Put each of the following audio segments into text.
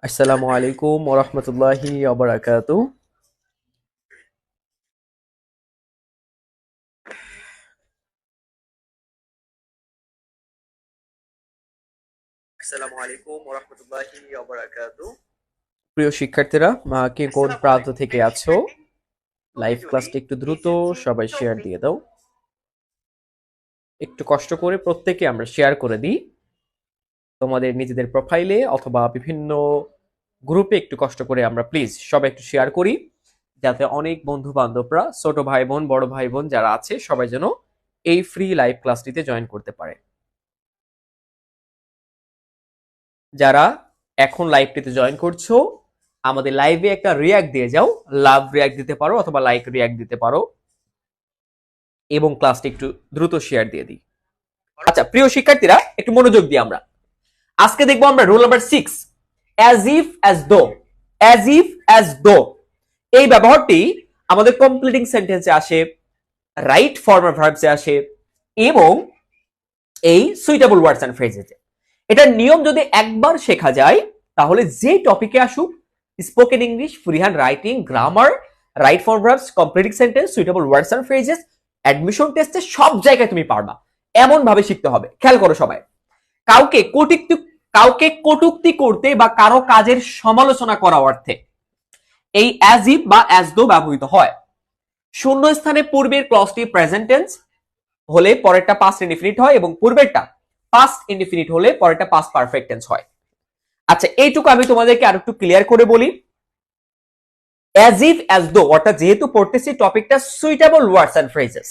আসসালামু আলাইকুম ওয়া রাহমাতুল্লাহি ওয়া বারাকাতুহু। আসসালামু আলাইকুম ওয়া রাহমাতুল্লাহি ওয়া বারাকাতুহু। প্রিয় শিক্ষার্থীরা, কে কোন প্রান্ত থেকে আছো, লাইভ ক্লাসটা একটু দ্রুত সবাই শেয়ার দিয়ে দাও। একটু কষ্ট করে প্রত্যেকে আমরা শেয়ার করে দিই তোমাদের নিজেদের প্রোফাইলে অথবা বিভিন্ন গ্রুপে। একটু কষ্ট করে আমরা প্লিজ সবাই একটু শেয়ার করি, যাতে অনেক বন্ধু বান্ধবরা, ছোট ভাই বোন, বড় ভাই বোন যারা আছে সবাই যেন এই ফ্রি লাইভ ক্লাসটিতে জয়েন করতে পারে। যারা এখন লাইভটিতে জয়েন করছো, আমাদের লাইভে একটা রিয়াক্ট দিয়ে যাও। লাভ রিয়াক্ট দিতে পারো অথবা লাইক রিয়াক্ট দিতে পারো, এবং ক্লাসটি একটু দ্রুত শেয়ার দিয়ে দিই। আচ্ছা প্রিয় শিক্ষার্থীরা, একটু মনোযোগ দিই। আমরা আজকে দেখবো আমরা rule number 6, as if as দো। অ্যাজ ইফ অ্যাজ দো এই ব্যবহারটি আমাদের কমপ্লিটিং সেন্টেন্সে আসে, রাইট ফর্ম অফ ভার্বসে আসে, এবং এই সুইটেবল ওয়ার্ডস এন্ড ফ্রেজেসে। এটার নিয়ম যদি একবার শেখা যায়, তাহলে যে টপিকে আসুক, spoken English, free hand writing, grammar, right form verbs, completing sentence, suitable words and phrases, admission টেস্টে সব জায়গায় তুমি পারবা। এমন ভাবে শিখতে হবে। খেয়াল করো সবাই, কাউকে কটূক্তি করতে বা কারো কাজের সমালোচনা করা অর্থে এই অ্যাজ ইফ বা অ্যাজ দো ব্যবহৃত হয়। শূন্য স্থানে পূর্বের ক্লজটি প্রেজেন্ট টেন্স হলে পরেরটা পাস্ট ইনডিফিনিট হয়, এবং পূর্বেরটা পাস্ট ইনডিফিনিট হলে পরেরটা পাস্ট পারফেক্ট টেন্স হয়। আচ্ছা, এইটুকু আমি তোমাদেরকে আর একটু ক্লিয়ার করে বলি। অ্যাজ ইফ অ্যাজ দো অর্থাৎ যেহেতু পড়তেছি টপিকটা সুইটেবল ওয়ার্ডস এন্ড ফ্রেজেস,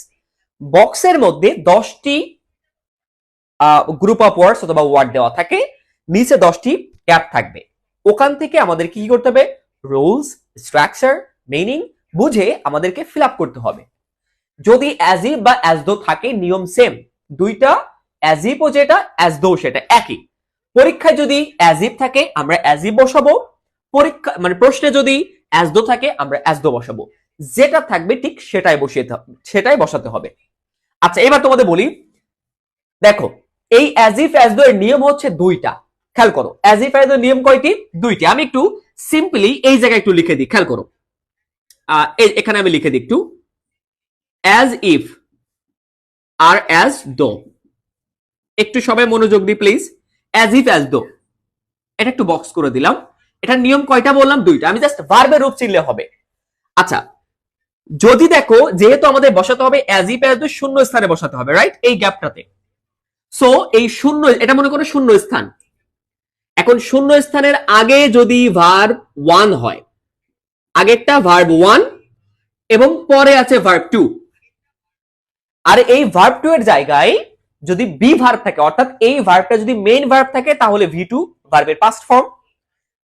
বক্সের মধ্যে 10টি গ্রুপ অফ ওয়ার্ডস অথবা ওয়ার্ড দেওয়া থাকে, নিচে 10টি ট্যাব থাকবে। ওখান থেকে আমাদের কি করতে হবে, রুলস, স্ট্রাকচার, মিনিং বুঝে আমাদেরকে ফিল আপ করতে হবে। যদি অ্যাজ ইফ বা অ্যাজ দো থাকে, নিয়ম সেম, দুইটা অ্যাজ ইফ ও যেটা অ্যাজ দো সেটা একই। পরীক্ষায় যদি অ্যাজ ইফ থাকে আমরা অ্যাজ ইফ বসাবো, পরীক্ষা মানে প্রশ্নে যদি অ্যাজ দো থাকে আমরা অ্যাজ দো বসাবো। যেটা থাকবে ঠিক সেটাই বসাতে হবে। আচ্ছা এবার তোমাদের বলি, দেখো এই অ্যাজ ইফ অ্যাজ দো এর নিয়ম হচ্ছে দুইটা। খেয়াল করো, অ্যাজ ইফ অ্যাজ দো নিয়ম কয়টি? দুইটি। আমি একটু সিম্পলি এই জায়গায় একটু লিখে দিই, খেয়াল করো। এখানে আমি লিখে দিই একটু, as if R as though. একটু সবাই মনোযোগ দিই প্লিজ। অ্যাজ ইফ অ্যাজ দো এটা একটু বক্স করে দিলাম। এটার নিয়ম কয়টা বললাম? দুইটা। আমি জাস্ট ভার্বের রূপ চিনলে হবে। আচ্ছা, যদি দেখো যেহেতু আমাদের বসাতে হবে অ্যাজ ইফ অ্যাজ দো, শূন্য স্থানে বসাতে হবে, রাইট, এই গ্যাপটাতে। সো এই শূন্য, এটা মনে করো শূন্য স্থান। এখন শূন্য স্থানের আগে যদি ভার্ব 1 হয়, আগেরটা ভার্ব 1 এবং পরে আছে ভার্ব 2, আর এই ভার্ব 2 এর জায়গায় যদি বি ভার্ব থাকে, অর্থাৎ এই ভার্বটা যদি মেইন ভার্ব থাকে তাহলে ভি2 ভার্বের past form.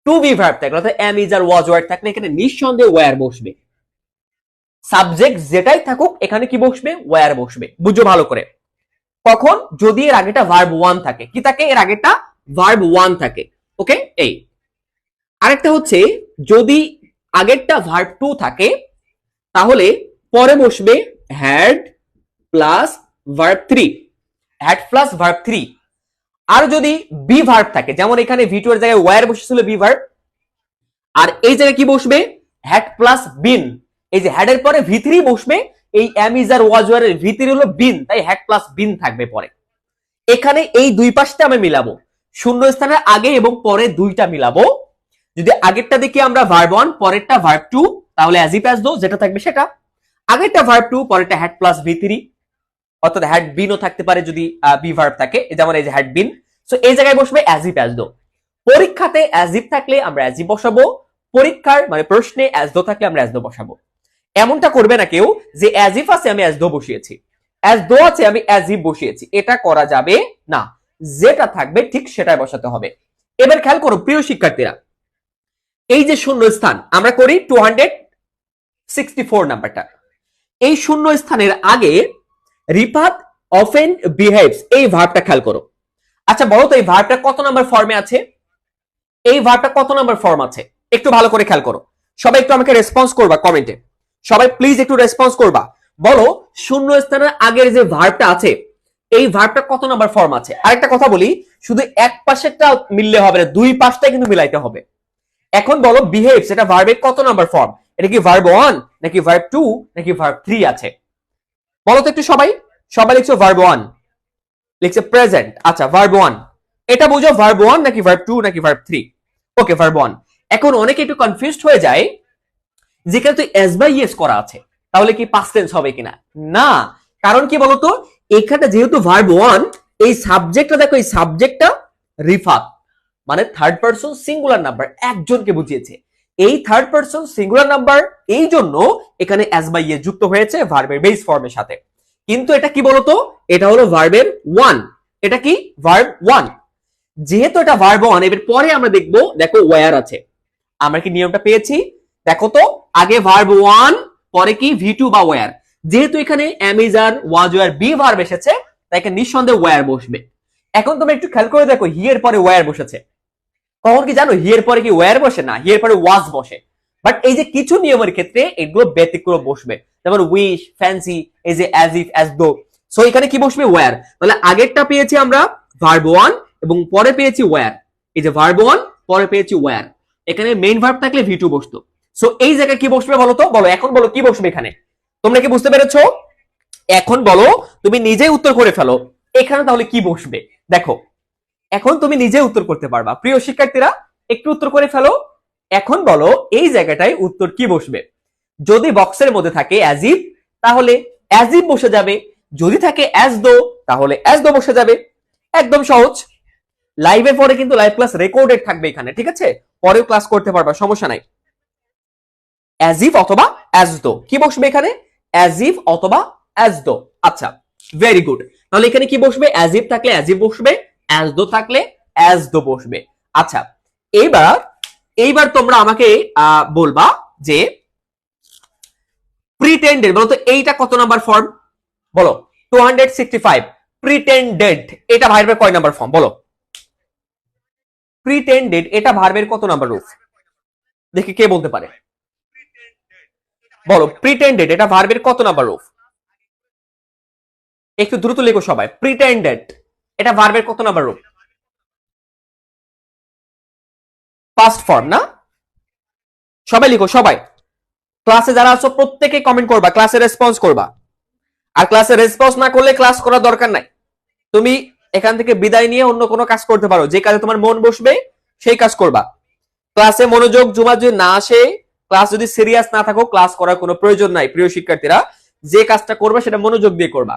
To be verb থাকে অর্থাৎ am is are was were থাকলে এখানে নিঃসন্দেহে ওয়্যার বসবে। সাবজেক্ট যেটাই থাকুক এখানে কি বসবে? ওয়্যার বসবে। বুঝো ভালো করে। কখন? যদি এর আগেটা ভার্ব 1 থাকে। কি থাকে? এর আগেটা ভার্ব 1 থাকে। ওকে, এই আরেকটা হচ্ছে যদি আগেরটা ভার্ব 2 থাকে তাহলে পরে বসবে had plus verb 3, had plus verb 3। আর যদি বি ভার্ব থাকে, যেমন এখানে ভি2 এর জায়গায় ওয়্যার বসেছিল বি ভার্ব, আর এই জায়গায় কি বসবে? Had plus been. এই যে হ্যাড এর পরে ভি3 বসবে, এই am is are was were এর ভি3 হলো বিন, তাই হ্যাড প্লাস বিন থাকবে পরে। এখানে এই দুই পাশটা আমি মিলাবো, শূন্য স্থানের আগে এবং পরে দুইটা মিলাবো। যদি আগেরটা দেখি আমরা ভার্ব 1, পরেরটা ভার্ব 2, তাহলে অ্যাজ ইফ অ্যাজ দো যেটা থাকবে সেটা। আগেরটা ভার্ব 2, পরেরটা হ্যাড প্লাস ভি3, অর্থাৎ হ্যাড বিনও থাকতে পারে যদি বি ভার্ব থাকে, যেমন এই যে হ্যাড বিন। সো এই জায়গায় বসবে অ্যাজ ইফ অ্যাজ দো। পরীক্ষাতে অ্যাজ ইফ থাকলে আমরা অ্যাজ ইফ বসাবো, পরীক্ষার মানে প্রশ্নে অ্যাজ দো থাকলে আমরা অ্যাজ দো বসাবো। এমনটা করবে না কেউ যে অ্যাজ ইফ আছে আমি অ্যাজ দো বসিয়েছি, অ্যাজ দো আছে আমি অ্যাজ ইফ বসিয়েছি। এটা করা যাবে না। যেটা থাকবে ঠিক সেটাই বসাতে হবে। এবার খেয়াল করো প্রিয় শিক্ষার্থীরা, এই যে শূন্য স্থান আমরা করি 264 নাম্বারটা, এই শূন্য স্থানের আগে রিফাত অফেন বিহেভস এই ভার্বটা খেয়াল করো। আচ্ছা বলো তো এই ভার্বটা কত নাম্বার ফর্মে আছে? এই ভার্বটা কত নাম্বার ফর্ম আছে? একটু ভালো করে খেয়াল করো। সবাই একটু আমাকে রেসপন্স করবা কমেন্টে। সবাই প্লিজ একটু রেসপন্স করবা। বলো শূন্য স্থানের আগের যে ভার্বটা আছে এই ভার্বটা কত নাম্বার ফর্ম আছে? আরেকটা কথা বলি, শুধু এক পাশেরটা মিললে হবে না, দুই পাশটাই কিন্তু মিলাইতে হবে। এখন বলো বিহেভস এটা ভার্বের কত নাম্বার ফর্ম? এটা কি ভার্ব 1 নাকি ভার্ব 2 নাকি ভার্ব 3 আছে? বলো তো একটু সবাই। সবাই লিখছো ভার্ব 1, লিখছে প্রেজেন্ট। আচ্ছা ভার্ব 1, এটা বুঝো ভার্ব 1 নাকি ভার্ব 2 নাকি ভার্ব 3? ওকে ভার্ব 1। এখন অনেকে একটু কনফিউজড হয়ে যায় যেখানে তো এস বাই ইয়েস করা আছে, তাহলে কি পাস্ট টেন্স হবে কিনা? না, কারণ কি বলতো, এখানে যেহেতু ভার্ব 1, এই সাবজেক্টটা দেখো, এই সাবজেক্টটা রিফাত মানে থার্ড পারসন সিঙ্গুলার নাম্বার, একজনকে বুঝিয়েছে। এই থার্ড পারসন সিঙ্গুলার নাম্বার, এই জন্য এখানে এস বাই ইয়েস যুক্ত হয়েছে ভার্বের বেস ফর্মের সাথে। কিন্তু এটা কি বলতো, এটা হলো ভার্বের 1। এটা কি ভার্ব 1। যেহেতু এটা ভার্ব 1, এর পরে আমরা দেখবো, দেখো ওয়্যার আছে। আমরা কি নিয়মটা পেয়েছি? দেখো তো, আগে ভার্ব 1, পরে কি ভি টু বা ওয়্যার। যেহেতু এখানে am is are was were be verb এসেছে, তাই এখানে নিঃসন্দেহে ওয়্যার বসবে। এখন তুমি একটু খেয়াল করে দেখো, হি এর পরে ওয়্যার বসেছে। কখন কি জানো, হি এর পরে কি ওয়্যার বসে না, হি এর পরে ওয়াজ বসে। বাট এই যে কিছু নিয়মের ক্ষেত্রে এগুলো ব্যতিক্রম বসবে, যেমন উইশ, ফ্যান্সি, এই যে অ্যাজ ইফ, অ্যাজ দো। সো এখানে কি বসবে, ওয়্যার। তাহলে আগেরটা পেয়েছি আমরা ভার্ব 1 এবং পরে পেয়েছি ওয়্যার। এই যে ভার্ব 1 পরে পেয়েছি ওয়্যার, এখানে মেইন ভার্ব থাকলে ভি টু বসতো। সো এই জায়গায় কি বসবে বলো তো, বলো এখন, বলো কি বসবে এখানে? তোমরা কি বুঝতে পেরেছো? এখন বলো, তুমি নিজেই উত্তর করে ফেলো, এখানে তাহলে কি বসবে। দেখো, এখন তুমি নিজে উত্তর করতে পারবা। প্রিয় শিক্ষার্থীরা, একটু উত্তর করে ফেলো। এখন বলো এই জায়গাটায় উত্তর কি বসবে? যদি বক্সের মধ্যে থাকে অ্যাজ ইফ, তাহলে অ্যাজ ইফ বসে যাবে। যদি থাকে অ্যাজ দো, তাহলে অ্যাজ দো বসে যাবে। একদম সহজ। লাইভের পরে কিন্তু লাইভ ক্লাস রেকর্ডেড থাকবে এখানে, ঠিক আছে? পরেও ক্লাস করতে পারবা, সমস্যা নাই। অ্যাজ ইফ অথবা অ্যাজ দো, কি বসবে এখানে? অ্যাজ ইফ অথবা অ্যাজ দো। আচ্ছা, ভেরি গুড। তাহলে এখানে কি বসবে? অ্যাজ ইফ থাকলে অ্যাজ ইফ বসবে, অ্যাজ দো থাকলে অ্যাজ দো বসবে। আচ্ছা, এইবার এইবার তোমরা আমাকে বলবা যে প্রিটেন্ডেড, বলো তো এইটা কত নাম্বার ফর্ম? বলো। 265। প্রিটেন্ডেড এটা ভার্বের কয় নাম্বার ফর্ম বলো? প্রিটেন্ডেড এটা ভার্বের কত নাম্বার রূপ? দেখি কে বলতে পারে। বলো, প্রিটেন্ডেড এটা ভার্বের কত নাম্বার রূপ? একটু দ্রুত লেখো সবাই। প্রিটেন্ডেড এটা ভার্বের কত নাম্বার রূপ? ফার্স্ট ফর্ম না? সবাই লিখো সবাই। ক্লাসে যারা আছো প্রত্যেকে কমেন্ট করবা, ক্লাসে রেসপন্স করবা। আর ক্লাসে রেসপন্স না করলে ক্লাস করার দরকার নাই। তুমি এখান থেকে বিদায় নিয়ে অন্য কোনো কাজ করতে পারো, যে কাজে তোমার মন বসবে সেই কাজ করবা। ক্লাসে মনোযোগ জমা যদি না আসে, ক্লাস যদি সিরিয়াস না থাকো, ক্লাস করার কোনো প্রয়োজন নাই। প্রিয় শিক্ষার্থীরা, যে কাজটা করবে সেটা মনোযোগ দিয়ে করবা।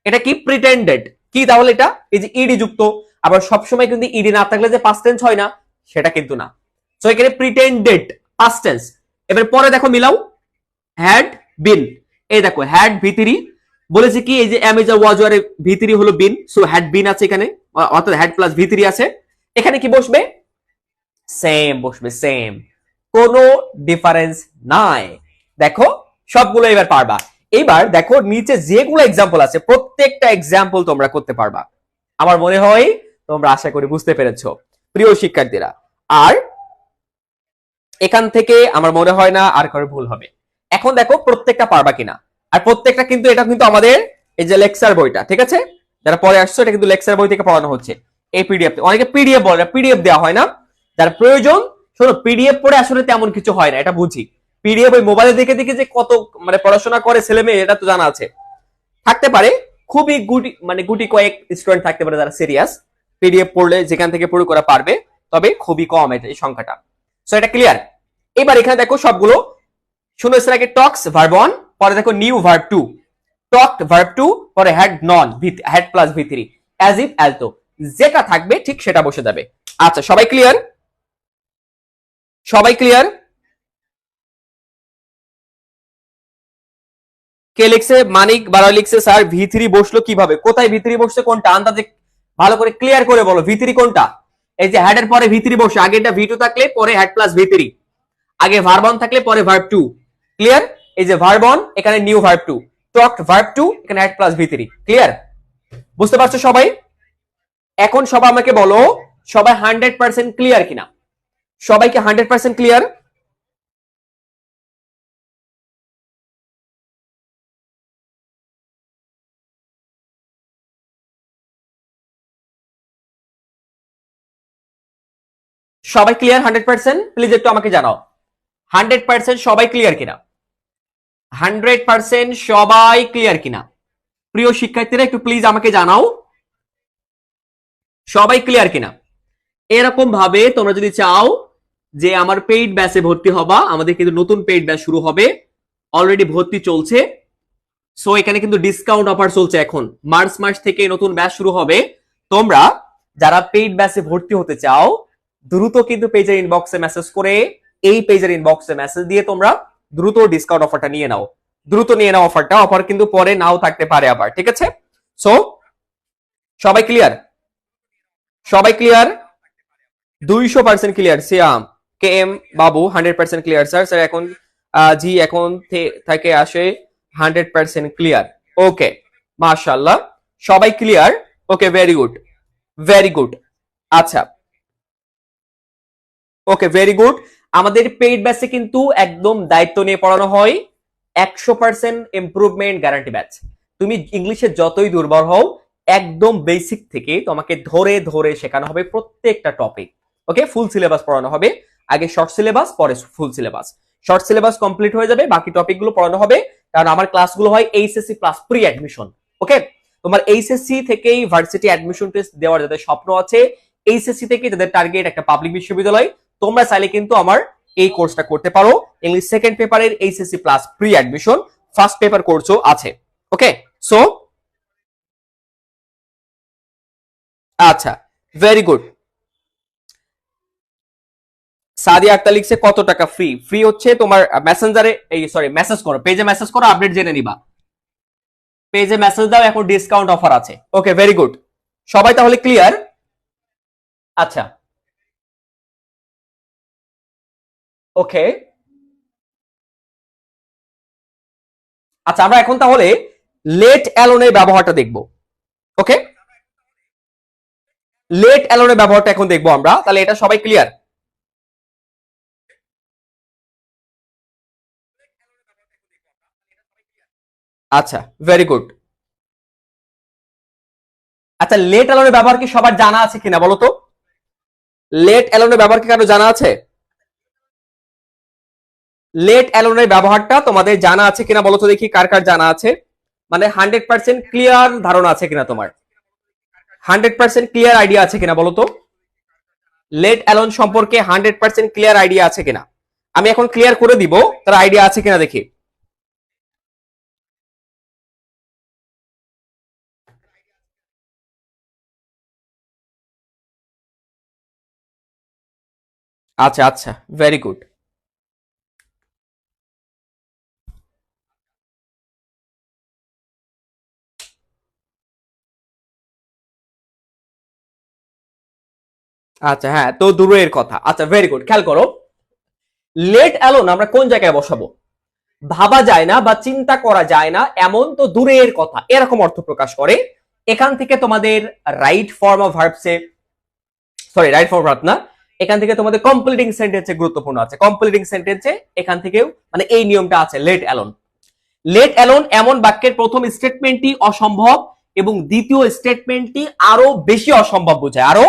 এটা কি প্রিটেন্ডেড, কি তাহলে এটা? এই যে ইডি যুক্ত। আবার সবসময় কিন্তু ইডি না থাকলে যে পাস্ট টেন্স হয় না, সেটা কিন্তু না। সো এখানে প্রিটেন্ডেড পাস্ট টেন্স। এবার পরে দেখো মিলাও, হ্যাড বিন। এই দেখো হ্যাড ভিতরি বলেছে কি, এই যে অ্যামেজা ওয়াজওয়ার ভিতরি হলো বিন, সো হ্যাড বিন আছে এখানে, অর্থাৎ হ্যাড প্লাস ভিতরি আছে। এখানে কি বসবে? সেম বসবে, সেম, কোনো ডিফারেন্স নাই। দেখো সবগুলো এবার পারবা। এবার দেখো নিচে যেগুলো এক্সাম্পল আছে, প্রত্যেকটা এক্সাম্পল তোমরা করতে পারবা। আমার মনে হয় তোমরা আশা করি বুঝতে পেরেছো প্রিয় শিক্ষার্থীরা। আর এখান থেকে আমার মনে হয় না আর কারো ভুল হবে। এখন দেখো প্রত্যেকটা পারবা কিনা। আর প্রত্যেকটা কিন্তু, এটা কিন্তু আমাদের এই যে লেকচার বইটা, ঠিক আছে? যারা পরে আসছো, এটা কিন্তু লেকচার বই থেকে পড়ানো হচ্ছে। এই পিডিএফ, অনেকে পিডিএফ বলে, পিডিএফ দেওয়া হয় না। যার প্রয়োজন, শোনো, পিডিএফ পড়ে আসলে তেমন কিছু হয় না, এটা বুঝি। পিডিএফ ওই মোবাইলে দেখে দেখে যে কত মানে পড়াশোনা করে ছেলে মেয়ে, এটা তো জানা আছে। থাকতে পারে খুবই গুটি, মানে গুটি কয়েক স্টুডেন্ট থাকতে পারে যারা সিরিয়াস, পিডিএফ পড়লে যেখান থেকে পড়ে করা পারবে, তবে খুবই কম এটা, এই সংখ্যাটা। সো এটা ক্লিয়ার। এবার এখানে দেখো সবগুলো, শুনো, এর আগে টক্স ভার্ব 1, পরে দেখো নিউ ভার্ব 2, টকড ভার্ব 2, পরে হ্যাড নন, হ্যাড প্লাস ভি3, অ্যাজ ইফ, অ্যাজ দো, যেটা থাকবে ঠিক সেটা বসে যাবে। আচ্ছা, সবাই ক্লিয়ার? সবাই ক্লিয়ার? কে লিখছে? মানিক বারা লিখছে, স্যার ভি3 বসলো কিভাবে? কোথায় ভি3 বসছে, কোনটা আন্দাজে ভালো করে ক্লিয়ার করে বলো, ভি3 কোনটা? এই যে হ্যাড এর পরে ভি3 বসে, আগেটা ভি2 থাকলে পরে হ্যাড প্লাস ভি3, আগে ভার্ব 1 থাকলে পরে ভার্ব 2। ক্লিয়ার? এই যে ভার্ব 1 এখানে নিউ ভার্ব 2, টকড ভার্ব 2 এখানে হ্যাড প্লাস ভি3। ক্লিয়ার? বুঝতে পারছো সবাই? এখন সবাই আমাকে বলো, সবাই 100% ক্লিয়ার কিনা? সবাইকে 100% ক্লিয়ার? সবাই ক্লিয়ার 100%? প্লিজ একটু আমাকে জানাও 100% সবাই ক্লিয়ার কিনা, 100% সবাই ক্লিয়ার কিনা। প্রিয় শিক্ষার্থীরা একটু প্লিজ আমাকে জানাও সবাই ক্লিয়ার কিনা। এরকম ভাবে তোমরা যদি চাও যে আমার পেইড ব্যাচে ভর্তি হবা, আমাদের কিন্তু নতুন পেইড ব্যাচ শুরু হবে, অলরেডি ভর্তি চলছে। সো এখানে কিন্তু ডিসকাউন্ট অফার চলছে, এখন মার্চ মাস থেকে নতুন ব্যাচ শুরু হবে। তোমরা যারা পেইড ব্যাচে ভর্তি হতে চাও দ্রুত কিন্তু পেজের ইনবক্সে মেসেজ করে, এই পেজের ইনবক্সে মেসেজ দিয়ে তোমরা দ্রুত ডিসকাউন্ট অফারটা নিয়ে নাও, দ্রুত নিয়ে নাও অফারটা, অফার কিন্তু পরে নাও থাকতে পারে আবার, ঠিক আছে? সো সবাই ক্লিয়ার, সবাই ক্লিয়ার, 200% ক্লিয়ার। সিয়াম কে এম বাবু 100% ক্লিয়ার স্যার। স্যার এখন জি এখন থেকে আসে 100% ক্লিয়ার। ওকে মাশাআল্লাহ সবাই clear. Okay very good, very good. আচ্ছা ওকে ভেরি গুড। আমাদের পেইড ব্যাচে কিন্তু একদম দায়িত্ব নিয়ে পড়ানো হয়, 100% ইমপ্রুভমেন্ট গ্যারান্টি ব্যাচ। তুমি ইংলিশে যতই দুর্বল হও একদম বেসিক থেকে তোমাকে ধরে ধরে শেখানো হবে প্রত্যেকটা টপিক। ওকে ফুল সিলেবাস পড়ানো হবে, আগে শর্ট সিলেবাস পরে full syllabus. Short syllabus complete হয়ে যাবে, বাকি টপিকগুলো পড়ানো হবে, কারণ আমার ক্লাসগুলো হয় এইচএসসি প্লাস প্রি অ্যাডমিশন। ওকে তোমার এইচএসসি থেকেই ভার্সিটি অ্যাডমিশন টেস্ট দেওয়ার যাদের স্বপ্ন আছে, এইচএসসি থেকে যাদের টার্গেট একটা পাবলিক বিশ্ববিদ্যালয়, তোমরা চাইলে কিন্তু আমার এই কোর্সটা করতে পারো। ইংলিশ সেকেন্ড পেপারের HSC plus pre admission, first paper কোর্সও আছে। ওকে সো আচ্ছা ভেরি গুড। সাদিয়া আক্তার লিখছে কত টাকা ফ্রি? ফ্রি হচ্ছে তোমার মেসেঞ্জারে, এই সরি মেসেজ করো, পেজে মেসেজ করো, আপডেট জেনে নিবা। পেজে মেসেজ দাও, এখন ডিসকাউন্ট অফার আছে। ওকে ভেরি গুড, সবাই তাহলে ক্লিয়ার? আচ্ছা ওকে আচ্ছা আমরা এখন তাহলে লেট অ্যালোনের ব্যবহারটা দেখব। ওকে লেট অ্যালোনের ব্যবহারটা এখন দেখবো আমরা, তাহলে এটা সবাই ক্লিয়ার? আচ্ছা ভেরি গুড। আচ্ছা লেট অ্যালোনের ব্যবহার কি সবার জানা আছে কিনা বলো তো? লেট অ্যালোনের ব্যবহার কি কারো জানা আছে? লেট অ্যালোনের ব্যবহারটা তোমাদের জানা আছে কিনা বলো তো দেখি, কার কার জানা আছে? মানে 100% ক্লিয়ার ধারণা আছে কিনা তোমার? 100% ক্লিয়ার আইডিয়া আছে কিনা বলো তো? লেট অ্যালোন সম্পর্কে 100% ক্লিয়ার আইডিয়া আছে কিনা? আমি এখন ক্লিয়ার করে দিব, তার আইডিয়া আছে কিনা দেখি। আচ্ছা আচ্ছা ভেরি গুড। আচ্ছা হ্যাঁ তো দূরের কথা। আচ্ছা ভেরি গুড, খেয়াল করো লেট অ্যালোন আমরা কোন জায়গায় বসাবো? ভাবা যায় না বা চিন্তা করা যায় না এমন তো দূরের কথা, এরকম অর্থ প্রকাশ করে। এখান থেকে তোমাদের রাইট ফর্ম অফ ভার্বসে, সরি রাইট ফর্ম ভার্ব না, এখান থেকে তোমাদের কমপ্লিটিং সেন্টেন্সে গুরুত্বপূর্ণ আছে। কমপ্লিটিং সেন্টেন্সে এখান থেকেও মানে এই নিয়মটা আছে লেট অ্যালোন। লেট অ্যালোন এমন বাক্যের প্রথম স্টেটমেন্টটি অসম্ভব এবং দ্বিতীয় স্টেটমেন্টটি আরো বেশি অসম্ভব বোঝায়, আরো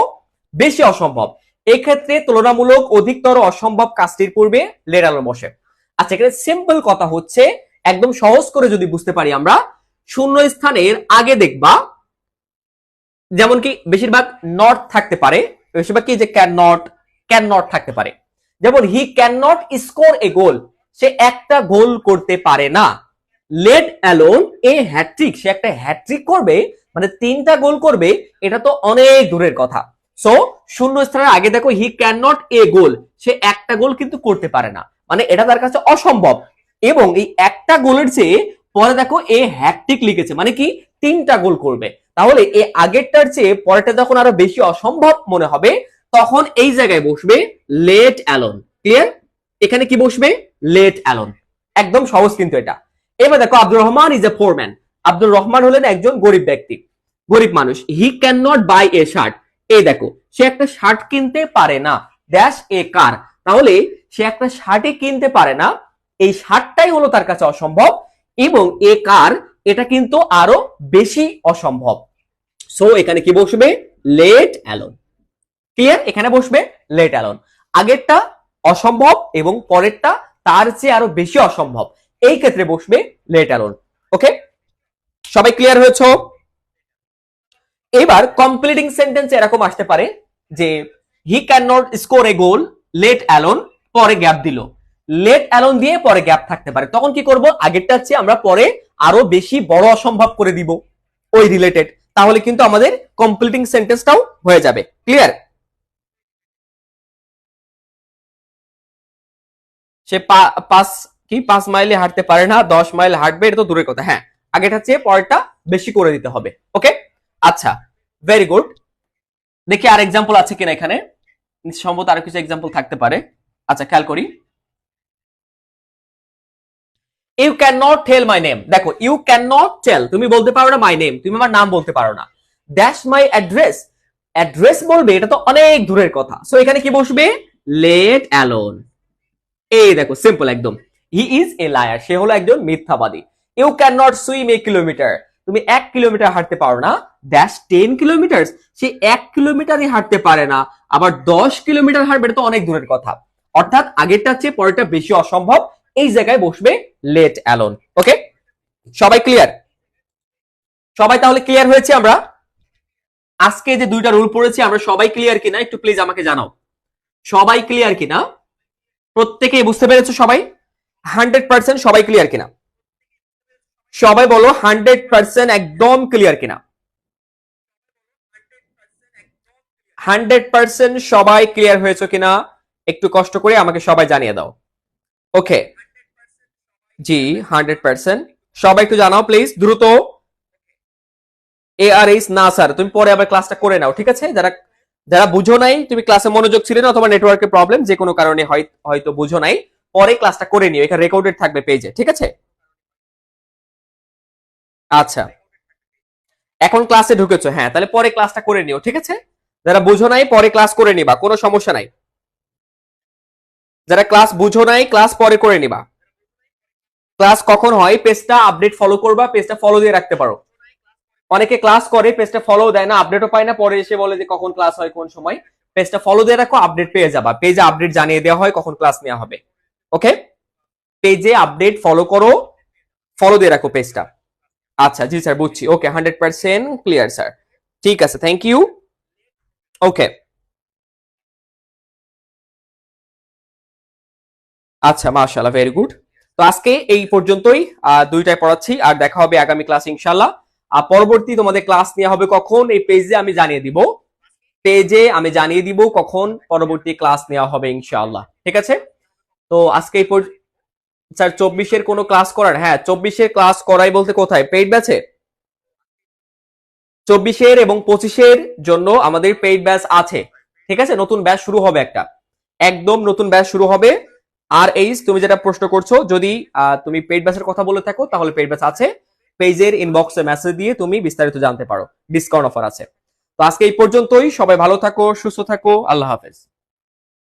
বেশি অসম্ভব। এক্ষেত্রে তুলনামূলক অধিকতর অসম্ভব কাজটির পূর্বে লেট অ্যালোন বসে। আচ্ছা এখানে সিম্পল কথা হচ্ছে, একদম সহজ করে যদি বুঝতে পারি আমরা, শূন্য স্থানের আগে দেখবা যেমন কি বেশিরভাগ নট থাকতে পারে, বেশিরভাগ কি যে ক্যান নট থাকতে পারে। যেমন হি ক্যান নট স্কোর এ গোল, সে একটা গোল করতে পারে না। লেট অ্যালোন এ হ্যাট্রিক, সে একটা হ্যাট্রিক করবে মানে 3টা গোল করবে, এটা তো অনেক দূরের কথা। সো শূন্য স্থানের আগে দেখো হি ক্যান নট এ গোল, সে একটা গোল কিন্তু করতে পারে না, মানে এটা তার কাছে অসম্ভব। এবং এই একটা গোলের চেয়ে পরে দেখো এ হ্যাট্রিক লিখেছে, মানে কি 3টা গোল করবে। তাহলে এই আগেরটার চেয়ে পরেরটা যখন আরো বেশি অসম্ভব মনে হবে, তখন এই জায়গায় বসবে লেট অ্যালোন। ক্লিয়ার? এখানে কি বসবে? Let alone. একদম সহজ কিন্তু এটা। এবার দেখো Abdur Rahman is a poor man, Abdur Rahman হলেন একজন গরিব ব্যক্তি, গরিব মানুষ। He can not buy a shirt, এই দেখো সে একটা শার্ট কিনতে পারে না, ড্যাশ এ কার, তাহলে সে একটা শার্টই কিনতে পারে না, এই শার্টটাই হলো তার কাছে অসম্ভব, এবং এ কার এটা কিন্তু আরো বেশি অসম্ভব। সো এখানে কি বসবে? Let alone. ক্লিয়ার? এখানে বসবে লেট অ্যালোন। আগেরটা অসম্ভব এবং পরেরটা তার চেয়ে আরো বেশি অসম্ভব, এই ক্ষেত্রে বসবে লেট অ্যালোন। ওকে, সবাই ক্লিয়ার হয়েছে? এবার কমপ্লিটিং সেন্টেন্স এরকম আসতে পারে যে হি can not score A goal let alone, পরে গ্যাপ দিল, লেট অ্যালোন দিয়ে পরে গ্যাপ থাকতে পারে। তখন কি করব, আগেরটা চেয়ে আমরা পরে আরো বেশি বড় অসম্ভব করে দিব ওই রিলেটেড, তাহলে কিন্তু আমাদের কমপ্লিটিং সেন্টেন্সটাও হয়ে যাবে। ক্লিয়ার? সে পাঁচ মাইলে হাঁটতে পারে না, 10 মাইল হাঁটবে, এটা তো দূরের কথা। হ্যাঁ, আগেটা চেয়ে পরেরটা বেশি করে দিতে হবে। ওকে, আচ্ছা, ভেরি গুড। দেখি আর এক্সাম্পল আছে কিনা এখানে, সম্ভবত আরো কিছু এক্সাম্পল থাকতে পারে। আচ্ছা, খেয়াল করি। You can not tell my name. দেখো, ইউ ক্যান নট টেল, তুমি বলতে পারো না মাই নেম, তুমি আমার নাম বলতে পারো না। ড্যাশ মাই অ্যাড্রেস, অ্যাড্রেস বলবে, এটা তো অনেক দূরের কথা। সো এখানে কি বসবে, লেট অ্যালোন। এই দেখো, সিম্পল একদম। হি ইজ এ লায়ার, সে হলো একজন মিথ্যাবাদী। You can not swim a kilometre, তুমি 1 কিলোমিটার হাঁটতে পারো না। ড্যাশ 10 কিলোমিটার, সে 1 কিলোমিটারই হাঁটতে পারে না, আবার 10 কিলোমিটার হাঁটবে, এটা তো অনেক দূরের কথা। অর্থাৎ আগেরটার চেয়ে পরেরটা বেশি অসম্ভব, এই জায়গায় বসবে লেট অ্যালোন। ওকে, সবাই ক্লিয়ার? সবাই তাহলে ক্লিয়ার হয়েছে? আমরা আজকে যে দুইটা রুল পড়েছি, আমরা সবাই ক্লিয়ার কিনা একটু প্লিজ আমাকে জানাও। সবাই ক্লিয়ার কিনা? প্রত্যেকেই বুঝতে পেরেছো? সবাই 100% সবাই ক্লিয়ার কিনা? সবাই বলো 100% একদম ক্লিয়ার কিনা? 100% সবাই ক্লিয়ার হয়েছে কিনা একটু কষ্ট করে আমাকে সবাই জানিয়ে দাও। ওকে, জি 100%। সবাই একটু জানাও প্লিজ, দ্রুত। ARH না স্যার, তুমি পরে আবার ক্লাসটা করে নাও, ঠিক আছে? যারা যারা বুঝো নাই, তুমি ক্লাসে মনোযোগ ছিলে না অথবা নেটওয়ার্কের প্রবলেম, যে কোনো কারণে হয়তো বুঝো নাই, পরে ক্লাসটা করে নিও, এখানে রেকর্ডেড থাকবে পেজে, ঠিক আছে? আচ্ছা, এখন ক্লাসে ঢুকেছো, হ্যাঁ, তাহলে পরে ক্লাসটা করে নিও, ঠিক আছে? যারা বুঝো নাই পরে ক্লাস করে নিবা, কোনো সমস্যা নাই। যারা ক্লাস বুঝো নাই ক্লাস পরে করে নিবা। ক্লাস কখন হয়, পেজটা আপডেট ফলো করবা, পেজটা ফলো দিয়ে রাখতে পারো। অনেকে ক্লাস করে পেজটা ফলো দেয় না, আপডেটও পায় না, পরে এসে বলে যে কখন ক্লাস হয় কোন সময়। পেজটা ফলো দিয়ে রাখো, আপডেট পেয়ে যাবা, পেজে আপডেট জানিয়ে দেওয়া হয় কখন ক্লাস নেওয়া হবে। ওকে, পেজে আপডেট ফলো করো, ফলো দিয়ে রাখো পেজটা। আচ্ছা, জি স্যার, বুঝছি। ওকে, 100% ক্লিয়ার স্যার, ঠিক আছে, থ্যাংক ইউ। ওকে, আচ্ছা, মাশাআল্লাহ, ভেরি গুড। তো আজকে এই পর্যন্তই, দুইটায় পড়াচ্ছি, আর দেখা হবে আগামী ক্লাস ইনশাআল্লাহ। আর পরবর্তী তোমাদের ক্লাস নেওয়া হবে কখন, এই পেজে আমি জানিয়ে দিব, পেজে আমি জানিয়ে দিব কখন পরবর্তী ক্লাস নেওয়া হবে ইনশাআল্লাহ, ঠিক আছে? তো আজকে এই স্যার 24-এর কোনো ক্লাস করার? হ্যাঁ, 24-এর ক্লাস করাই বলতে কোথায়, পেইড ব্যাচে? 24-এর এবং 25-এর জন্য আমাদের পেইড ব্যাচ আছে, ঠিক আছে? নতুন ব্যাচ শুরু হবে একটা, একদম নতুন ব্যাচ শুরু হবে। আর এই তুমি যেটা প্রশ্ন করছো, যদি তুমি পেইড ব্যাচের কথা বলে থাকো তাহলে পেইড ব্যাচ আছে, পেজের ইনবক্সে মেসেজ দিয়ে তুমি বিস্তারিত জানতে পারো, ডিসকাউন্ট অফার আছে। তো আজকে এই পর্যন্তই, সবাই ভালো থাকো, সুস্থ থাকো, আল্লাহ হাফেজ।